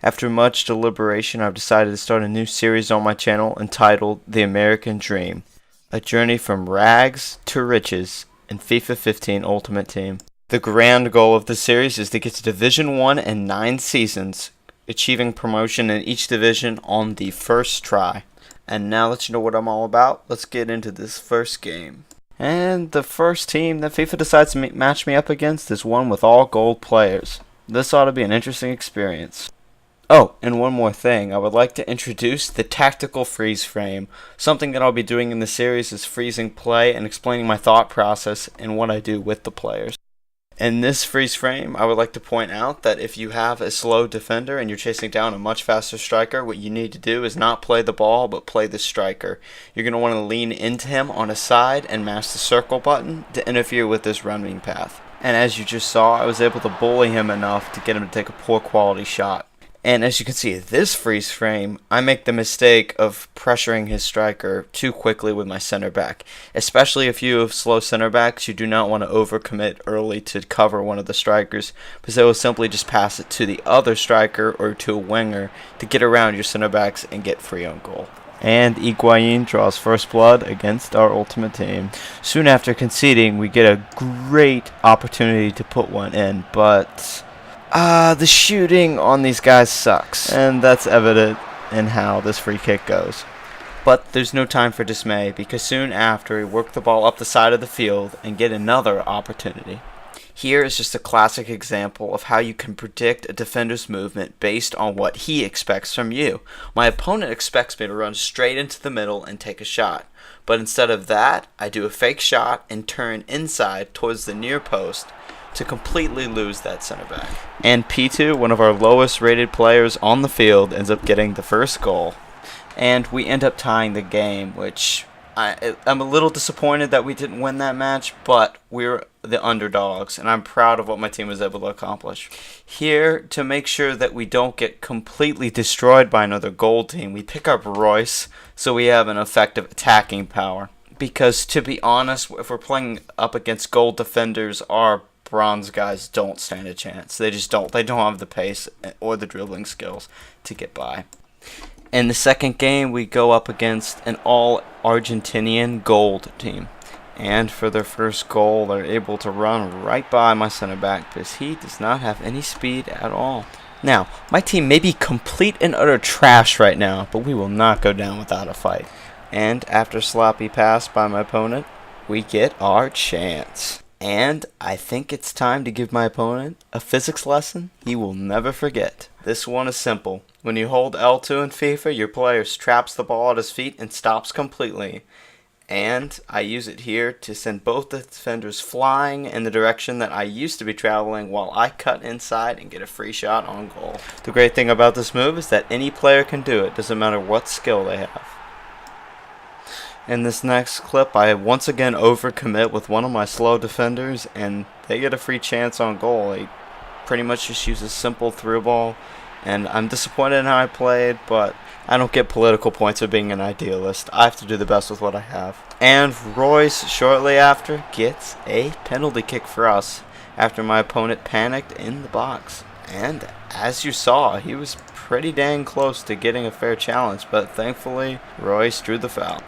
After much deliberation, I've decided to start a new series on my channel entitled The American Dream, a journey from rags to riches in FIFA 15 Ultimate Team. The grand goal of the series is to get to Division 1 in 9 seasons, achieving promotion in each division on the first try. And now that you know what I'm all about, let's get into this first game. And the first team that FIFA decides to match me up against is one with all gold players. This ought to be an interesting experience. Oh, and one more thing, I would like to introduce the tactical freeze frame. Something that I'll be doing in the series is freezing play and explaining my thought process and what I do with the players. In this freeze frame, I would like to point out that if you have a slow defender and you're chasing down a much faster striker, what you need to do is not play the ball, but play the striker. You're going to want to lean into him on a side and mash the circle button to interfere with this running path. And as you just saw, I was able to bully him enough to get him to take a poor quality shot. And as you can see, this freeze frame, I make the mistake of pressuring his striker too quickly with my center back. Especially if you have slow center backs, you do not want to overcommit early to cover one of the strikers, because they will simply just pass it to the other striker or to a winger to get around your center backs and get free on goal. And Higuain draws first blood against our ultimate team. Soon after conceding, we get a great opportunity to put one in, but the shooting on these guys sucks, and that's evident in how this free kick goes. But there's no time for dismay, because soon after we work the ball up the side of the field and get another opportunity. Here is just a classic example of how you can predict a defender's movement based on what he expects from you. My opponent expects me to run straight into the middle and take a shot, but instead of that, I do a fake shot and turn inside towards the near post to completely lose that center back. And P2, one of our lowest rated players on the field, ends up getting the first goal. And we end up tying the game, which I'm a little disappointed that we didn't win that match, but we're the underdogs, and I'm proud of what my team was able to accomplish. Here, to make sure that we don't get completely destroyed by another gold team, we pick up Royce so we have an effective attacking power. Because to be honest, if we're playing up against gold defenders, our bronze guys don't stand a chance. They just don't. They don't have the pace or the dribbling skills to get by. In the second game, we go up against an all-Argentinian gold team. And for their first goal, they're able to run right by my center back because he does not have any speed at all. Now, my team may be complete and utter trash right now, but we will not go down without a fight. And after a sloppy pass by my opponent, we get our chance. And I think it's time to give my opponent a physics lesson he will never forget. This one is simple. When you hold L2 in FIFA, your player traps the ball at his feet and stops completely. And I use it here to send both the defenders flying in the direction that I used to be traveling while I cut inside and get a free shot on goal. The great thing about this move is that any player can do it, doesn't matter what skill they have. In this next clip, I once again overcommit with one of my slow defenders, and they get a free chance on goal. They pretty much just use a simple through ball, and I'm disappointed in how I played, but I don't get political points for being an idealist. I have to do the best with what I have. And Royce, shortly after, gets a penalty kick for us after my opponent panicked in the box. And as you saw, he was pretty dang close to getting a fair challenge, but thankfully, Royce drew the foul.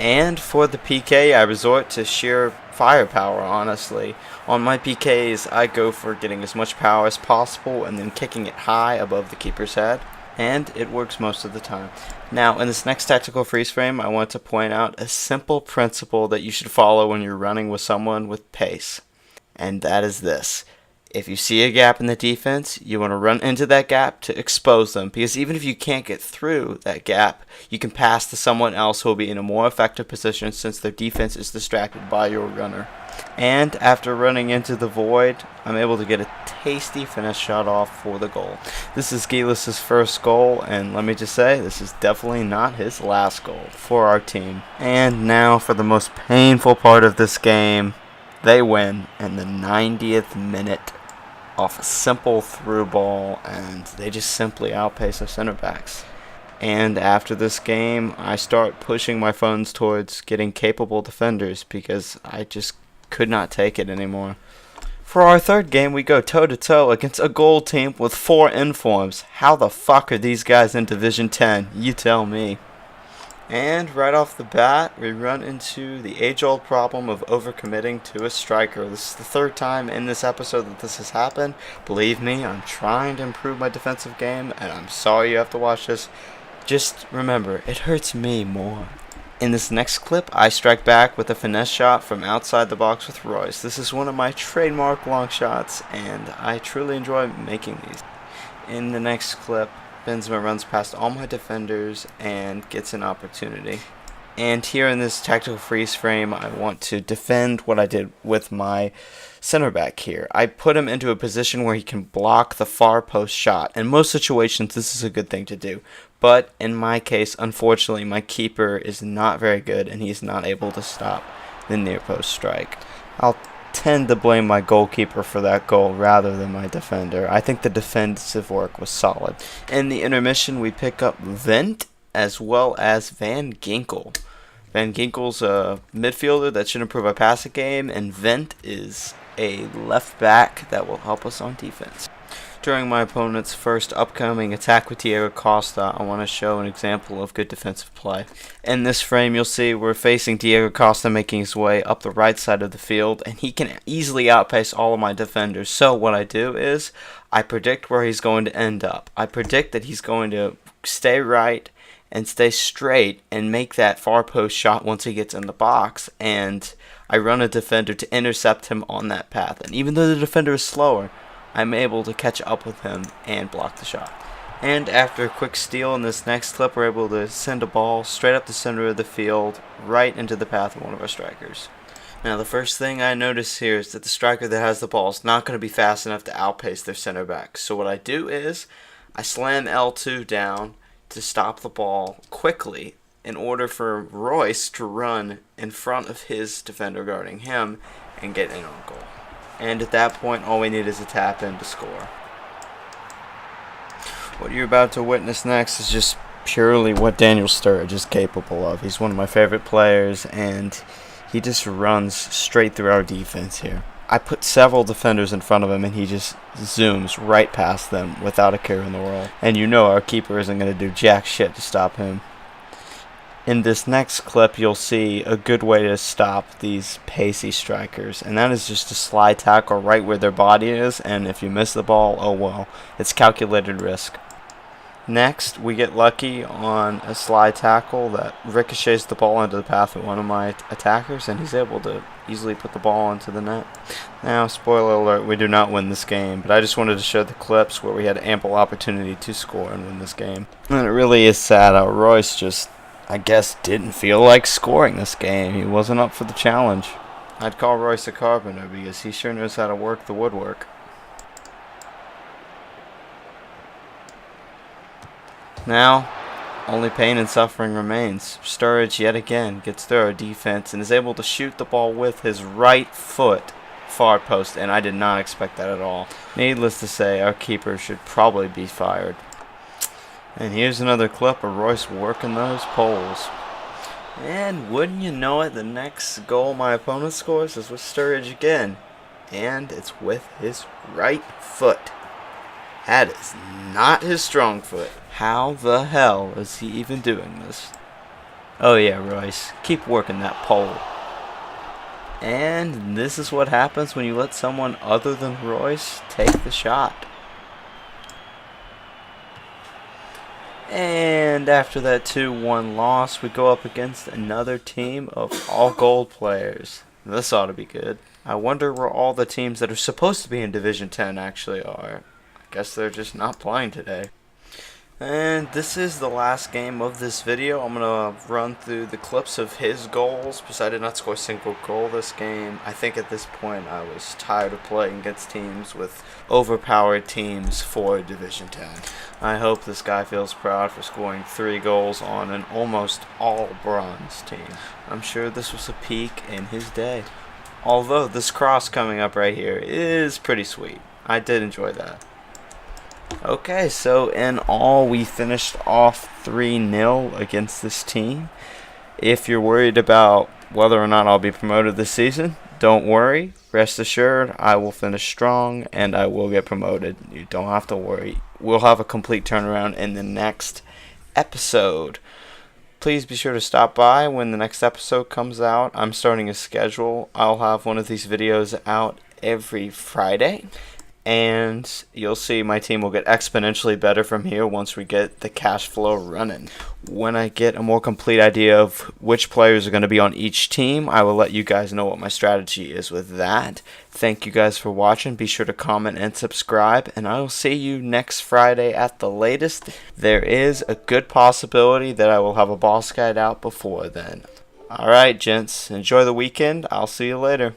And for the PK, I resort to sheer firepower, honestly. On my PKs, I go for getting as much power as possible and then kicking it high above the keeper's head. And it works most of the time. Now, in this next tactical freeze frame, I want to point out a simple principle that you should follow when you're running with someone with pace. And that is this. If you see a gap in the defense, you want to run into that gap to expose them, because even if you can't get through that gap, you can pass to someone else who will be in a more effective position since their defense is distracted by your runner. And after running into the void, I'm able to get a tasty finish shot off for the goal. This is Gilas' first goal, and let me just say, this is definitely not his last goal for our team. And now for the most painful part of this game, they win in the 90th minute off a simple through ball, and they just simply outpace our center backs. And after this game, I start pushing my funds towards getting capable defenders because I just could not take it anymore. For our third game, we go toe-to-toe against a gold team with 4 informs. How the fuck are these guys in Division 10? You tell me. And right off the bat, we run into the age-old problem of overcommitting to a striker. This is the 3rd time in this episode that this has happened. Believe me, I'm trying to improve my defensive game, and I'm sorry you have to watch this. Just remember, it hurts me more. In this next clip, I strike back with a finesse shot from outside the box with Royce. This is one of my trademark long shots, and I truly enjoy making these. In the next clip, Benzema runs past all my defenders and gets an opportunity. And here in this tactical freeze frame, I want to defend what I did with my center back here. I put him into a position where he can block the far post shot. In most situations, this is a good thing to do. But in my case, unfortunately, my keeper is not very good and he's not able to stop the near post strike. I'll tend to blame my goalkeeper for that goal rather than my defender. I think the defensive work was solid. In the intermission, we pick up Vent as well as Van Ginkel. Van Ginkel's a midfielder that should improve our passing game, and Vent is a left back that will help us on defense. During my opponent's first upcoming attack with Diego Costa, I want to show an example of good defensive play. In this frame, you'll see we're facing Diego Costa making his way up the right side of the field, and he can easily outpace all of my defenders. So what I do is I predict where he's going to end up. I predict that he's going to stay right and stay straight and make that far post shot once he gets in the box, and I run a defender to intercept him on that path. And even though the defender is slower, I'm able to catch up with him and block the shot. And after a quick steal in this next clip, we're able to send a ball straight up the center of the field, right into the path of one of our strikers. Now the first thing I notice here is that the striker that has the ball is not going to be fast enough to outpace their center back. So what I do is I slam L2 down to stop the ball quickly in order for Royce to run in front of his defender guarding him and get in on goal. And at that point, all we need is a tap in to score. What you're about to witness next is just purely what Daniel Sturridge is capable of. He's one of my favorite players, and he just runs straight through our defense here. I put several defenders in front of him, and he just zooms right past them without a care in the world. And you know our keeper isn't going to do jack shit to stop him. In this next clip, you'll see a good way to stop these pacey strikers, and that is just to slide tackle right where their body is, and if you miss the ball, oh well, it's calculated risk. Next, we get lucky on a slide tackle that ricochets the ball into the path of one of my attackers, and he's able to easily put the ball into the net. Now, spoiler alert, we do not win this game, but I just wanted to show the clips where we had ample opportunity to score and win this game. And it really is sad how Royce just, I guess, didn't feel like scoring this game. He wasn't up for the challenge. I'd call Royce a carpenter because he sure knows how to work the woodwork. Now, only pain and suffering remains. Sturridge yet again gets through our defense and is able to shoot the ball with his right foot far post, and I did not expect that at all. Needless to say, our keeper should probably be fired. And here's another clip of Royce working those poles. And wouldn't you know it, the next goal my opponent scores is with Sturridge again. And it's with his right foot. That is not his strong foot. How the hell is he even doing this? Oh yeah, Royce, keep working that pole. And this is what happens when you let someone other than Royce take the shot. And after that 2-1 loss, we go up against another team of all gold players. This ought to be good. I wonder where all the teams that are supposed to be in Division 10 actually are. I guess they're just not playing today. And this is the last game of this video. I'm going to run through the clips of his goals, because I did not score a single goal this game. I think at this point I was tired of playing against teams with overpowered teams for Division 10. I hope this guy feels proud for scoring 3 goals on an almost all-bronze team. I'm sure this was a peak in his day. Although this cross coming up right here is pretty sweet. I did enjoy that. Okay, so in all, we finished off 3-0 against this team. If you're worried about whether or not I'll be promoted this season, don't worry. rest assured, I will finish strong and I will get promoted. You don't have to worry. We'll have a complete turnaround in the next episode. Please be sure to stop by when the next episode comes out. I'm starting a schedule. I'll have one of these videos out every Friday. And you'll see my team will get exponentially better from here once we get the cash flow running. When I get a more complete idea of which players are going to be on each team, I will let you guys know what my strategy is with that. Thank you guys for watching. Be sure to comment and subscribe, and I will see you next Friday at the latest. There is a good possibility that I will have a boss guide out before then. Alright, gents, enjoy the weekend. I'll see you later.